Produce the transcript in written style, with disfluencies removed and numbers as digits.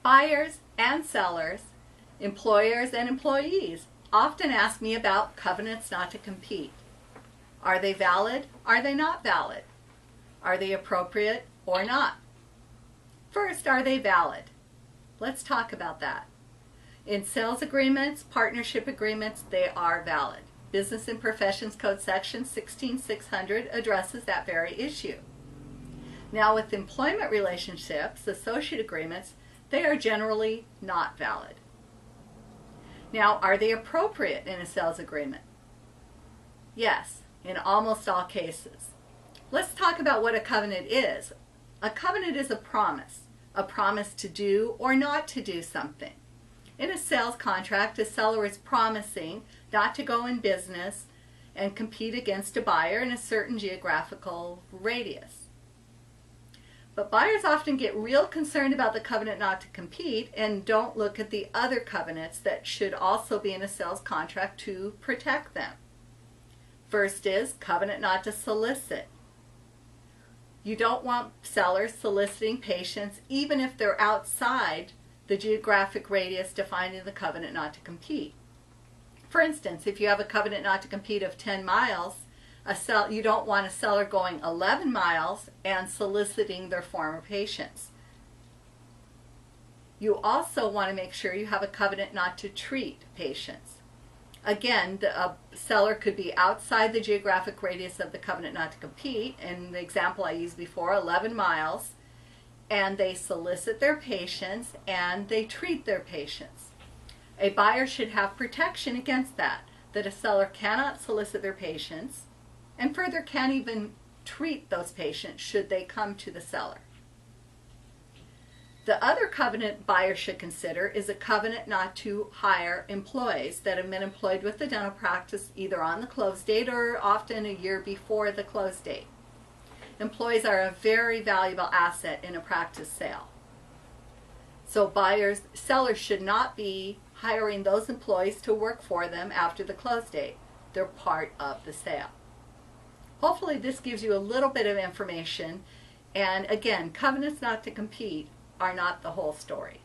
Buyers and sellers, employers and employees often ask me about covenants not to compete. Are they valid? Are they not valid? Are they appropriate or not? First, are they valid? Let's talk about that. In sales agreements, partnership agreements, they are valid. Business and Professions Code section 16600 addresses that very issue. Now with employment relationships, associate agreements, they are generally not valid. Now, are they appropriate in a sales agreement? Yes, in almost all cases. Let's talk about what a covenant is. A covenant is a promise to do or not to do something. In a sales contract, a seller is promising not to go in business and compete against a buyer in a certain geographical radius. But buyers often get real concerned about the covenant not to compete and don't look at the other covenants that should also be in a sales contract to protect them. First is covenant not to solicit. You don't want sellers soliciting patients even if they're outside the geographic radius defined in the covenant not to compete. For instance, if you have a covenant not to compete of 10 miles, you don't want a seller going 11 miles and soliciting their former patients. You also want to make sure you have a covenant not to treat patients. Again, a seller could be outside the geographic radius of the covenant not to compete, in the example I used before, 11 miles, and they solicit their patients and they treat their patients. A buyer should have protection against that a seller cannot solicit their patients and further can't even treat those patients should they come to the seller. The other covenant buyers should consider is a covenant not to hire employees that have been employed with the dental practice either on the close date or often a year before the close date. Employees are a very valuable asset in a practice sale. So sellers should not be hiring those employees to work for them after the close date. They're part of the sale. Hopefully this gives you a little bit of information, and again, covenants not to compete are not the whole story.